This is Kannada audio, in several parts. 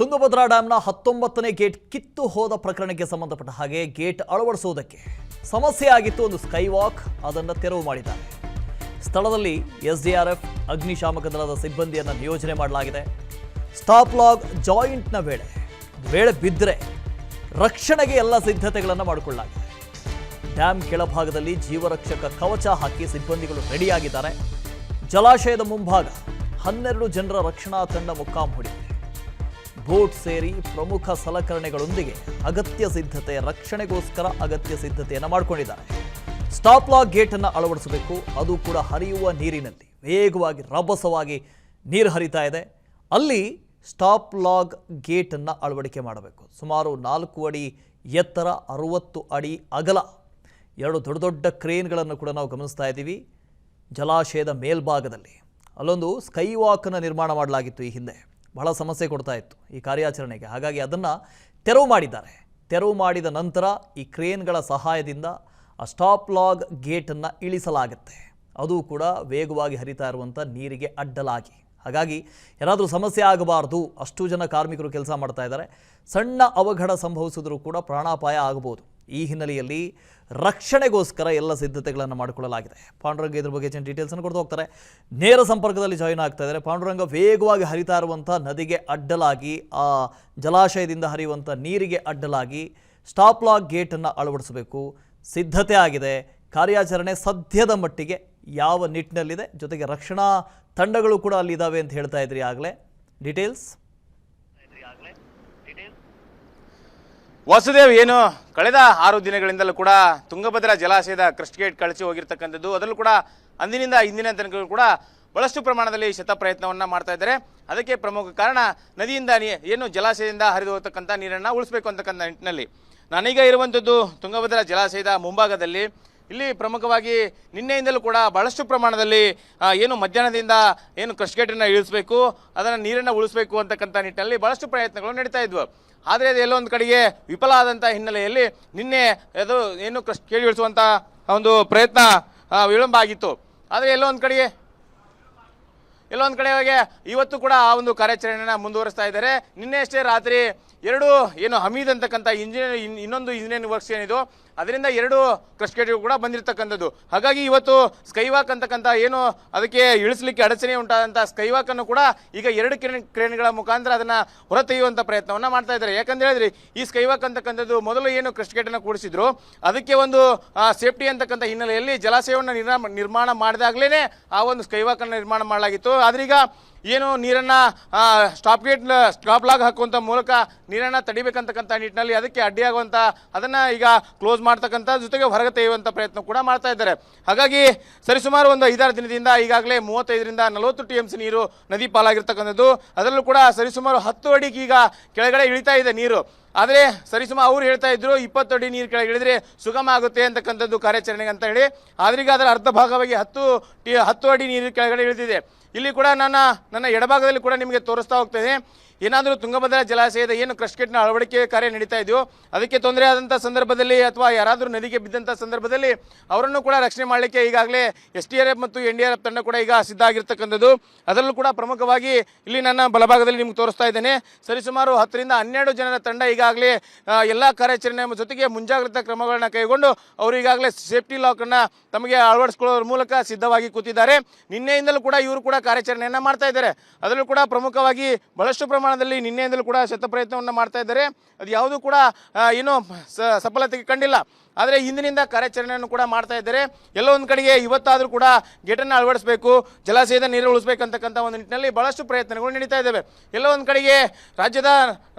ತುಂಗಭದ್ರಾ ಡ್ಯಾಂನ 19ನೇ ಗೇಟ್ ಕಿತ್ತು ಹೋದ ಪ್ರಕರಣಕ್ಕೆ ಸಂಬಂಧಪಟ್ಟ ಹಾಗೆ ಗೇಟ್ ಅಳವಡಿಸುವುದಕ್ಕೆ ಸಮಸ್ಯೆ ಆಗಿತ್ತು. ಒಂದು ಸ್ಕೈ ವಾಕ್ ಅದನ್ನು ತೆರವು ಮಾಡಿದ್ದಾರೆ. ಸ್ಥಳದಲ್ಲಿ ಎಸ್ಡಿಆರ್ಎಫ್ ಅಗ್ನಿಶಾಮಕ ದಳದ ಸಿಬ್ಬಂದಿಯನ್ನು ನಿಯೋಜನೆ ಮಾಡಲಾಗಿದೆ. ಸ್ಟಾಪ್ ಲಾಗ್ ಜಾಯಿಂಟ್ನ ವೇಳೆ ಬಿದ್ದರೆ ರಕ್ಷಣೆಗೆ ಎಲ್ಲ ಸಿದ್ಧತೆಗಳನ್ನು ಮಾಡಿಕೊಳ್ಳಲಾಗಿದೆ. ಡ್ಯಾಮ್ ಕೆಳಭಾಗದಲ್ಲಿ ಜೀವರಕ್ಷಕ ಕವಚ ಹಾಕಿ ಸಿಬ್ಬಂದಿಗಳು ರೆಡಿಯಾಗಿದ್ದಾರೆ. ಜಲಾಶಯದ ಮುಂಭಾಗ 12 ಜನರ ರಕ್ಷಣಾ ತಂಡ ಮುಕ್ಕಾಂ ಹೂಡಿದೆ. ಬೋಟ್ ಸೇರಿ ಪ್ರಮುಖ ಸಲಕರಣೆಗಳೊಂದಿಗೆ ರಕ್ಷಣೆಗೋಸ್ಕರ ಅಗತ್ಯ ಸಿದ್ಧತೆಯನ್ನು ಮಾಡಿಕೊಂಡಿದ್ದಾರೆ. ಸ್ಟಾಪ್ ಲಾಗ್ ಗೇಟ್ ಅನ್ನು ಅಳವಡಿಸಬೇಕು. ಅದು ಕೂಡ ಹರಿಯುವ ನೀರಿನಲ್ಲಿ ವೇಗವಾಗಿ ರಭಸವಾಗಿ ನೀರು ಹರಿತಾ ಇದೆ. ಅಲ್ಲಿ ಸ್ಟಾಪ್ ಲಾಗ್ ಗೇಟ್ ಅನ್ನು ಅಳವಡಿಕೆ ಮಾಡಬೇಕು. ಸುಮಾರು 4 ಅಡಿ ಎತ್ತರ, 60 ಅಡಿ ಅಗಲ, 2 ದೊಡ್ಡ ದೊಡ್ಡ ಕ್ರೇನ್ಗಳನ್ನು ಕೂಡ ನಾವು ಗಮನಿಸ್ತಾ ಇದ್ದೀವಿ. ಜಲಾಶಯದ ಮೇಲ್ಭಾಗದಲ್ಲಿ ಅಲ್ಲೊಂದು ಸ್ಕೈ ವಾಕನ್ನು ನಿರ್ಮಾಣ ಮಾಡಲಾಗಿತ್ತು. ಈ ಹಿಂದೆ ಬಹಳ ಸಮಸ್ಯೆ ಕೊಡ್ತಾ ಇತ್ತು ಈ ಕಾರ್ಯಾಚರಣೆಗೆ. ಹಾಗಾಗಿ ಅದನ್ನು ತೆರವು ಮಾಡಿದ್ದಾರೆ. ತೆರವು ಮಾಡಿದ ನಂತರ ಈ ಕ್ರೇನ್ಗಳ ಸಹಾಯದಿಂದ ಆ ಸ್ಟಾಪ್ ಲಾಗ್ ಗೇಟನ್ನು ಇಳಿಸಲಾಗುತ್ತೆ. ಅದು ಕೂಡ ವೇಗವಾಗಿ ಹರಿತಾ ಇರುವಂಥ ನೀರಿಗೆ ಅಡ್ಡಲಾಗಿ. ಹಾಗಾಗಿ ಏನಾದರೂ ಸಮಸ್ಯೆ ಆಗಬಾರ್ದು, ಅಷ್ಟು ಜನ ಕಾರ್ಮಿಕರು ಕೆಲಸ ಮಾಡ್ತಾ ಇದ್ದಾರೆ. ಸಣ್ಣ ಅವಘಡ ಸಂಭವಿಸಿದ್ರೂ ಕೂಡ ಪ್ರಾಣಾಪಾಯ ಆಗಬಹುದು. ಈ ಹಿನ್ನೆಲೆಯಲ್ಲಿ ರಕ್ಷಣೆಗೋಸ್ಕರ ಎಲ್ಲ ಸಿದ್ಧತೆಗಳನ್ನು ಮಾಡಿಕೊಳ್ಳಲಾಗಿದೆ. ಪಾಂಡುರಂಗ ಇದ್ರ ಬಗ್ಗೆ ಹೆಚ್ಚಿನ ಡೀಟೇಲ್ಸನ್ನು ಕೊಡ್ತಾ ಹೋಗ್ತಾರೆ. ನೇರ ಸಂಪರ್ಕದಲ್ಲಿ ಜಾಯಿನ್ ಆಗ್ತಾ ಇದ್ದಾರೆ. ಪಾಂಡುರಂಗ, ವೇಗವಾಗಿ ಹರಿತಾ ಇರುವಂಥ ನದಿಗೆ ಅಡ್ಡಲಾಗಿ, ಆ ಜಲಾಶಯದಿಂದ ಹರಿಯುವಂಥ ನೀರಿಗೆ ಅಡ್ಡಲಾಗಿ ಸ್ಟಾಪ್ ಲಾಗ್ ಗೇಟನ್ನು ಅಳವಡಿಸಬೇಕು. ಸಿದ್ಧತೆ ಆಗಿದೆ. ಕಾರ್ಯಾಚರಣೆ ಸದ್ಯದ ಮಟ್ಟಿಗೆ ಯಾವ ನಿಟ್ಟಿನಲ್ಲಿದೆ? ಜೊತೆಗೆ ರಕ್ಷಣಾ ತಂಡಗಳು ಕೂಡ ಅಲ್ಲಿದ್ದಾವೆ ಅಂತ ಹೇಳ್ತಾ ಇದ್ರಿ ಆಗಲೇ. ಡೀಟೇಲ್ಸ್ ವಾಸುದೇವ್, ಏನು ಕಳೆದ 6 ದಿನಗಳಿಂದಲೂ ಕೂಡ ತುಂಗಭದ್ರಾ ಜಲಾಶಯದ ಕ್ರಸ್ಟ್ ಗೇಟ್ ಕಳಚಿ ಹೋಗಿರ್ತಕ್ಕಂಥದ್ದು. ಅದರಲ್ಲೂ ಕೂಡ ಅಂದಿನಿಂದ ಇಂದಿನ ತನಕ ಕೂಡ ಬಹಳಷ್ಟು ಪ್ರಮಾಣದಲ್ಲಿ ಶತ ಪ್ರಯತ್ನವನ್ನು ಮಾಡ್ತಾ ಇದ್ದಾರೆ. ಅದಕ್ಕೆ ಪ್ರಮುಖ ಕಾರಣ ನದಿಯಿಂದ ಏನು ಜಲಾಶಯದಿಂದ ಹರಿದು ಹೋಗ್ತಕ್ಕಂಥ ನೀರನ್ನು ಉಳಿಸಬೇಕು ಅಂತಕ್ಕಂಥ ನಿಟ್ಟಿನಲ್ಲಿ ನಾನೀಗ ಇರುವಂಥದ್ದು ತುಂಗಭದ್ರಾ ಜಲಾಶಯದ ಮುಂಭಾಗದಲ್ಲಿ. ಇಲ್ಲಿ ಪ್ರಮುಖವಾಗಿ ನಿನ್ನೆಯಿಂದಲೂ ಕೂಡ ಬಹಳಷ್ಟು ಪ್ರಮಾಣದಲ್ಲಿ ಏನು ಮಧ್ಯಾಹ್ನದಿಂದ ಏನು ಕ್ರಸ್ಟ್ ಗೇಟನ್ನು ಇಳಿಸಬೇಕು, ಅದನ್ನು ನೀರನ್ನು ಉಳಿಸಬೇಕು ಅಂತಕ್ಕಂಥ ನಿಟ್ಟಿನಲ್ಲಿ ಬಹಳಷ್ಟು ಪ್ರಯತ್ನಗಳು ನಡೀತಾ ಇದ್ವು. ಆದರೆ ಅದು ಎಲ್ಲೊಂದು ಕಡೆಗೆ ವಿಫಲ ಆದಂಥ ಹಿನ್ನೆಲೆಯಲ್ಲಿ ನಿನ್ನೆ ಅದು ಏನು ಕ್ರಸ್ಟ್ ಗೇಟ್ ಇಳಿಸುವಂಥ ಒಂದು ಪ್ರಯತ್ನ ವಿಳಂಬ ಆಗಿತ್ತು. ಆದರೆ ಎಲ್ಲೊಂದು ಕಡೆಗೆ ಇವತ್ತು ಕೂಡ ಆ ಒಂದು ಕಾರ್ಯಾಚರಣೆಯನ್ನು ಮುಂದುವರಿಸ್ತಾ ಇದ್ದಾರೆ. ನಿನ್ನೆ ಅಷ್ಟೇ ರಾತ್ರಿ 2 ಏನು ಹಮೀದ್ ಅಂತಕ್ಕಂಥ ಇನ್ನೊಂದು ಇಂಜಿನಿಯರಿಂಗ್ ವರ್ಕ್ಸ್ ಏನಿದು ಅದರಿಂದ 2 ಕ್ರಸ್ಟ್ ಗೇಟ್ಗಳು ಕೂಡ ಬಂದಿರತಕ್ಕಂಥದ್ದು. ಹಾಗಾಗಿ ಇವತ್ತು ಸ್ಕೈವಾಕ್ ಅಂತಕ್ಕಂಥ ಏನು ಅದಕ್ಕೆ ಇಳಿಸಲಿಕ್ಕೆ ಅಡಚಣೆ ಉಂಟಾದಂಥ ಸ್ಕೈವಾಕನ್ನು ಕೂಡ ಈಗ 2 ಕ್ರೇನ್ಗಳ ಮುಖಾಂತರ ಅದನ್ನು ಹೊರತೆಯುವಂಥ ಪ್ರಯತ್ನವನ್ನು ಮಾಡ್ತಾ ಇದ್ದಾರೆ. ಯಾಕಂತ ಹೇಳಿದ್ರೆ ಈ ಸ್ಕೈವಾಕ್ ಅಂತಕ್ಕಂಥದ್ದು ಮೊದಲು ಏನು ಕ್ರಸ್ಟ್ ಗೇಟನ್ನು ಕೂಡಿಸಿದ್ರು ಅದಕ್ಕೆ ಒಂದು ಸೇಫ್ಟಿ ಅಂತಕ್ಕಂಥ ಹಿನ್ನೆಲೆಯಲ್ಲಿ ಜಲಾಶಯವನ್ನು ನಿರ್ಮಾಣ ಮಾಡಿದಾಗಲೇ ಆ ಒಂದು ಸ್ಕೈವಾಕನ್ನು ನಿರ್ಮಾಣ ಮಾಡಲಾಗಿತ್ತು. ಆದ್ರೀಗ ಏನು ನೀರನ್ನು ಸ್ಟಾಪ್ ಲಾಗ್ ಹಾಕುವಂಥ ಮೂಲಕ ನೀರನ್ನು ತಡಿಬೇಕಂತಕ್ಕಂಥ ನಿಟ್ಟಿನಲ್ಲಿ ಅದಕ್ಕೆ ಅಡ್ಡಿಯಾಗುವಂಥ ಅದನ್ನು ಈಗ ಕ್ಲೋಸ್ ಮಾಡ್ತಕ್ಕಂಥ ಜೊತೆಗೆ ಹೊರಗೆ ತೆಗೆಯುವಂಥ ಪ್ರಯತ್ನ ಕೂಡ ಮಾಡ್ತಾ ಇದ್ದಾರೆ. ಹಾಗಾಗಿ ಸರಿಸುಮಾರು ಒಂದು 5-6 ದಿನದಿಂದ ಈಗಾಗಲೇ 35ರಿಂದ 40 TMC ನೀರು ನದಿ ಪಾಲಾಗಿರ್ತಕ್ಕಂಥದ್ದು. ಅದರಲ್ಲೂ ಕೂಡ ಸರಿಸುಮಾರು 10 ಅಡಿಗೆ ಈಗ ಕೆಳಗಡೆ ಇಳಿತಾ ಇದೆ ನೀರು. ಆದರೆ ಸರಿಸುಮಾರು ಅವ್ರು ಹೇಳ್ತಾ ಇದ್ರು 20 ಅಡಿ ನೀರು ಕೆಳಗೆ ಇಳಿದ್ರೆ ಸುಗಮ ಆಗುತ್ತೆ ಅಂತಕ್ಕಂಥದ್ದು ಕಾರ್ಯಾಚರಣೆಗೆ ಅಂತ ಹೇಳಿ. ಆದ್ರೀಗ ಅದರ ಅರ್ಧ ಭಾಗವಾಗಿ 10 ಅಡಿ ನೀರು ಕೆಳಗಡೆ ಇಳಿದಿದೆ. ಇಲ್ಲಿ ಕೂಡ ನನ್ನ ಎಡಭಾಗದಲ್ಲಿ ಕೂಡ ನಿಮಗೆ ತೋರಿಸ್ತಾ ಹೋಗ್ತೇನೆ. ಏನಾದರೂ ತುಂಗಭದ್ರಾ ಜಲಾಶಯದ ಏನು ಕ್ರಸ್ಟ್ ಗೇಟ್ನ ಅಳವಡಿಕೆ ಕಾರ್ಯ ನಡೀತಾ ಇದೆಯೋ ಅದಕ್ಕೆ ತೊಂದರೆ ಆದಂಥ ಸಂದರ್ಭದಲ್ಲಿ ಅಥವಾ ಯಾರಾದರೂ ನದಿಗೆ ಬಿದ್ದಂಥ ಸಂದರ್ಭದಲ್ಲಿ ಅವರನ್ನು ಕೂಡ ರಕ್ಷಣೆ ಮಾಡಲಿಕ್ಕೆ ಈಗಾಗಲೇ SDRF ಮತ್ತು NDRF ತಂಡ ಕೂಡ ಈಗ ಸಿದ್ಧ ಆಗಿರ್ತಕ್ಕಂಥದ್ದು. ಅದರಲ್ಲೂ ಕೂಡ ಪ್ರಮುಖವಾಗಿ ಇಲ್ಲಿ ನನ್ನ ಬಲಭಾಗದಲ್ಲಿ ನಿಮ್ಗೆ ತೋರಿಸ್ತಾ ಇದ್ದೇನೆ. ಸರಿಸುಮಾರು 10ರಿಂದ 12 ಜನರ ತಂಡ ಈಗಾಗಲೇ ಎಲ್ಲ ಕಾರ್ಯಾಚರಣೆ ಜೊತೆಗೆ ಮುಂಜಾಗ್ರತಾ ಕ್ರಮಗಳನ್ನ ಕೈಗೊಂಡು ಅವರು ಈಗಾಗಲೇ ಸೇಫ್ಟಿ ಲಾಕನ್ನು ತಮಗೆ ಅಳವಡಿಸ್ಕೊಳ್ಳೋದ್ರ ಮೂಲಕ ಸಿದ್ಧವಾಗಿ ಕೂತಿದ್ದಾರೆ. ನಿನ್ನೆಯಿಂದಲೂ ಕೂಡ ಇವರು ಕೂಡ ಕಾರ್ಯಾಚರಣೆಯನ್ನು ಮಾಡ್ತಾ ಇದ್ದಾರೆ. ಅದರಲ್ಲೂ ಕೂಡ ಪ್ರಮುಖವಾಗಿ ಬಹಳಷ್ಟು ಪ್ರಮಾಣದಲ್ಲಿ ನಿನ್ನೆಯಿಂದಲೂ ಕೂಡ ಶತ ಪ್ರಯತ್ನವನ್ನು ಮಾಡ್ತಾ ಇದ್ದಾರೆ. ಅದು ಯಾವುದೂ ಕೂಡ ಏನೂ ಸಫಲತೆಗೆ ಕಂಡಿಲ್ಲ. ಆದರೆ ಇಂದಿನಿಂದ ಕಾರ್ಯಾಚರಣೆಯನ್ನು ಕೂಡ ಮಾಡ್ತಾ ಇದ್ದಾರೆ. ಎಲ್ಲೋ ಒಂದು ಕಡೆಗೆ ಇವತ್ತಾದರೂ ಕೂಡ ಗೇಟನ್ನು ಅಳವಡಿಸಬೇಕು, ಜಲಾಶಯದ ನೀರು ಉಳಿಸಬೇಕಂತಕ್ಕಂಥ ಒಂದು ನಿಟ್ಟಿನಲ್ಲಿ ಬಹಳಷ್ಟು ಪ್ರಯತ್ನಗಳು ನಡೀತಾ ಇದ್ದಾವೆ. ಎಲ್ಲೋ ಒಂದು ಕಡೆಗೆ ರಾಜ್ಯದ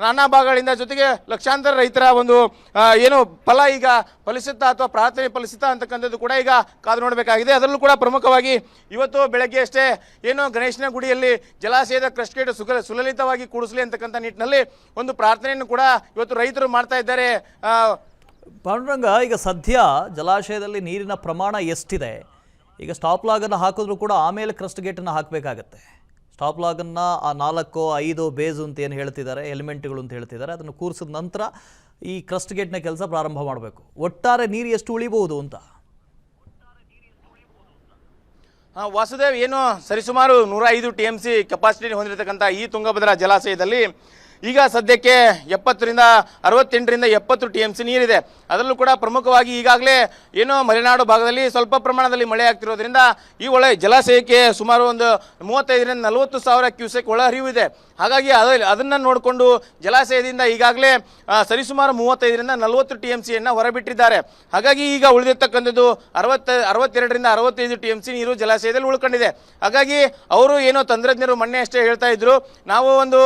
ನಾನಾ ಭಾಗಗಳಿಂದ ಜೊತೆಗೆ ಲಕ್ಷಾಂತರ ರೈತರ ಒಂದು ಏನು ಫಲ ಈಗ ಫಲಿಸುತ್ತಾ ಅಥವಾ ಪ್ರಾರ್ಥನೆ ಫಲಿಸುತ್ತಾ ಅಂತಕ್ಕಂಥದ್ದು ಕೂಡ ಈಗ ಕಾದು ನೋಡಬೇಕಾಗಿದೆ. ಅದರಲ್ಲೂ ಕೂಡ ಪ್ರಮುಖವಾಗಿ ಇವತ್ತು ಬೆಳಗ್ಗೆ ಅಷ್ಟೇ ಏನು ಗಣೇಶನ ಗುಡಿಯಲ್ಲಿ ಜಲಾಶಯದ ಕ್ರಸ್ಟ್ ಗೇಟ್ ಸುಲಲಿತವಾಗಿ ಕೂಡಿಸಲಿ ಅಂತಕ್ಕಂಥ ನಿಟ್ಟಿನಲ್ಲಿ ಒಂದು ಪ್ರಾರ್ಥನೆಯನ್ನು ಕೂಡ ಇವತ್ತು ರೈತರು ಮಾಡ್ತಾ ಇದ್ದಾರೆ. ಪಾಂಡುರಂಗ, ಈಗ ಸದ್ಯ ಜಲಾಶಯದಲ್ಲಿ ನೀರಿನ ಪ್ರಮಾಣ ಎಷ್ಟಿದೆ? ಈಗ ಸ್ಟಾಪ್ ಲಾಗನ್ನು ಹಾಕಿದ್ರು ಕೂಡ ಆಮೇಲೆ ಕ್ರಸ್ಟ್ ಗೇಟನ್ನು ಹಾಕಬೇಕಾಗತ್ತೆ. ಸ್ಟಾಪ್ ಲಾಗನ್ನು ಆ 4-5 ಬೇಸು ಅಂತ ಏನು ಹೇಳ್ತಿದ್ದಾರೆ, ಎಲಿಮೆಂಟ್ಗಳು ಅಂತ ಹೇಳ್ತಿದ್ದಾರೆ, ಅದನ್ನು ಕೂರಿಸಿದ ನಂತರ ಈ ಕ್ರಸ್ಟ್ ಗೇಟ್ನ ಕೆಲಸ ಪ್ರಾರಂಭ ಮಾಡಬೇಕು. ಒಟ್ಟಾರೆ ನೀರು ಎಷ್ಟು ಉಳಿಬಹುದು ಅಂತ? ವಾಸುದೇವ್, ಏನು ಸರಿಸುಮಾರು 105 TMC ಕೆಪಾಸಿಟಿ ಹೊಂದಿರತಕ್ಕಂಥ ಈ ತುಂಗಭದ್ರಾ ಜಲಾಶಯದಲ್ಲಿ ಈಗ ಸದ್ಯಕ್ಕೆ 70ರಿಂದ 68ರಿಂದ 70 TMC ನೀರಿದೆ. ಅದರಲ್ಲೂ ಕೂಡ ಪ್ರಮುಖವಾಗಿ ಈಗಾಗಲೇ ಏನೋ ಮಲೆನಾಡು ಭಾಗದಲ್ಲಿ ಸ್ವಲ್ಪ ಪ್ರಮಾಣದಲ್ಲಿ ಮಳೆ ಆಗ್ತಿರೋದ್ರಿಂದ ಈ ಜಲಾಶಯಕ್ಕೆ ಸುಮಾರು ಒಂದು 35ರಿಂದ 40 ಸಾವಿರ ಕ್ಯೂಸೆಕ್ ಒಳ ಹರಿವು ಇದೆ. ಹಾಗಾಗಿ ಅದನ್ನು ನೋಡಿಕೊಂಡು ಜಲಾಶಯದಿಂದ ಈಗಾಗಲೇ ಸರಿಸುಮಾರು 35ರಿಂದ 40 TMCಯನ್ನು ಹೊರಬಿಟ್ಟಿದ್ದಾರೆ. ಹಾಗಾಗಿ ಈಗ ಉಳಿದಿರ್ತಕ್ಕಂಥದ್ದು 62ರಿಂದ 65 TMC ನೀರು ಜಲಾಶಯದಲ್ಲಿ ಉಳ್ಕೊಂಡಿದೆ. ಹಾಗಾಗಿ ಅವರು ಏನೋ ತಂತ್ರಜ್ಞರು ಮೊನ್ನೆ ಅಷ್ಟೇ ಹೇಳ್ತಾ ಇದ್ರು, ನಾವು ಒಂದು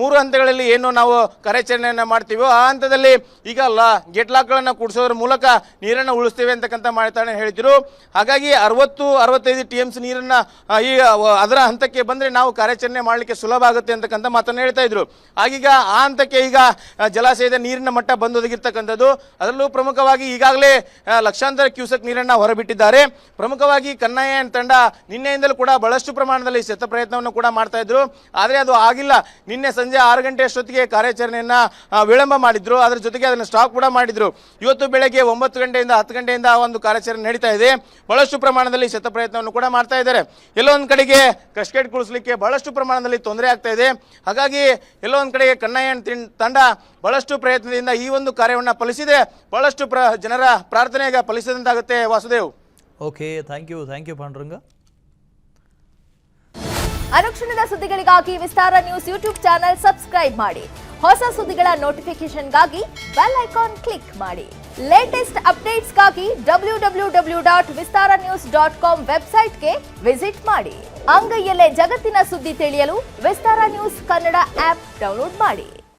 3 ಹಂತಗಳಲ್ಲಿ ಏನು ನಾವು ಕಾರ್ಯಾಚರಣೆಯನ್ನು ಮಾಡ್ತೀವೋ ಆ ಹಂತದಲ್ಲಿ ಈಗ ಗೇಟ್ ಲಾಕ್ಗಳನ್ನು ಕೂಡಿಸೋದ್ರ ಮೂಲಕ ನೀರನ್ನು ಉಳಿಸ್ತೇವೆ ಅಂತಕ್ಕಂಥ ಮಾಹಿತಿಯನ್ನು ಹೇಳಿದ್ರು. ಹಾಗಾಗಿ 60-65 TMC ನೀರನ್ನು ಈ ಅದರ ಹಂತಕ್ಕೆ ಬಂದರೆ ನಾವು ಕಾರ್ಯಾಚರಣೆ ಮಾಡಲಿಕ್ಕೆ ಸುಲಭ ಆಗುತ್ತೆ ಅಂತಕ್ಕಂಥ ಮಾತನ್ನು ಹೇಳ್ತಾ ಇದ್ರು. ಆಗೀಗ ಆ ಹಂತಕ್ಕೆ ಈಗ ಜಲಾಶಯದ ನೀರಿನ ಮಟ್ಟ ಬಂದೊದಗಿರ್ತಕ್ಕಂಥದ್ದು. ಅದರಲ್ಲೂ ಪ್ರಮುಖವಾಗಿ ಈಗಾಗಲೇ ಲಕ್ಷಾಂತರ ಕ್ಯೂಸೆಕ್ ನೀರನ್ನು ಹೊರಬಿಟ್ಟಿದ್ದಾರೆ. ಪ್ರಮುಖವಾಗಿ ಕನ್ನಯ್ಯ ತಂಡ ನಿನ್ನೆಯಿಂದಲೂ ಕೂಡ ಬಹಳಷ್ಟು ಪ್ರಮಾಣದಲ್ಲಿ ಶತ ಪ್ರಯತ್ನವನ್ನು ಕೂಡ ಮಾಡ್ತಾ ಇದ್ರು. ಆದರೆ ಅದು ಆಗಿಲ್ಲ. ನಿನ್ನೆ ಸಂಜೆ 6 ಗಂಟೆ ಅಷ್ಟೊತ್ತಿಗೆ ಕಾರ್ಯಾಚರಣೆಯನ್ನು ವಿಳಂಬ ಮಾಡಿದ್ರು. ಅದರ ಜೊತೆಗೆ ಅದನ್ನು ಸ್ಟಾಪ್ ಕೂಡ ಮಾಡಿದ್ರು. ಇವತ್ತು ಬೆಳಗ್ಗೆ 9 ಗಂಟೆಯಿಂದ 10 ಗಂಟೆಯಿಂದ ಒಂದು ಕಾರ್ಯಾಚರಣೆ ನಡೀತಾ ಇದೆ. ಬಹಳಷ್ಟು ಪ್ರಮಾಣದಲ್ಲಿ ಶತ ಪ್ರಯತ್ನವನ್ನು ಕೂಡ ಮಾಡ್ತಾ ಇದ್ದಾರೆ. ಎಲ್ಲೋ ಒಂದು ಕಡೆಗೆ ಕ್ರಸ್ಟ್ ಗೇಟ್ ಕುಳಿಸಲಿಕ್ಕೆ ಬಹಳಷ್ಟು ಪ್ರಮಾಣದಲ್ಲಿ ತೊಂದರೆ ಆಗ್ತಾ ಇದೆ. ಹಾಗಾಗಿ ಎಲ್ಲೋ ಒಂದು ಕಡೆಗೆ ಕನ್ನಯ್ಯ ತಂಡ ಬಹಳಷ್ಟು ಪ್ರಯತ್ನದಿಂದ ಈ ಒಂದು ಕಾರ್ಯವನ್ನು ಫಲಿಸಿದೆ. ಬಹಳಷ್ಟು ಜನರ ಪ್ರಾರ್ಥನೆಗೆ ಫಲಿಸಿದಂತಾಗುತ್ತೆ. Vasudev. Okay, thank you Panduranga. ಅನುಕ್ಷಣದ ಸುದ್ದಿಗಳಿಗಾಗಿ Vistara news YouTube channel subscribe ಮಾಡಿ. ಹೊಸ ಸುದ್ದಿಗಳ ನೋಟಿಫಿಕೇಶನ್ಗಾಗಿ ಬೆಲ್ ಐಕಾನ್ ಕ್ಲಿಕ್ ಮಾಡಿ. ಲೇಟೆಸ್ಟ್ ಅಪ್ಡೇಟ್ಸ್ಗಾಗಿ www.vistaranews.com ವೆಬ್ಸೈಟ್ಗೆ ವಿಸಿಟ್ ಮಾಡಿ. ಅಂಗೈಯಲ್ಲೇ ಜಗತ್ತಿನ ಸುದ್ದಿ ತಿಳಿಯಲು Vistara news Kannada app download ಮಾಡಿ.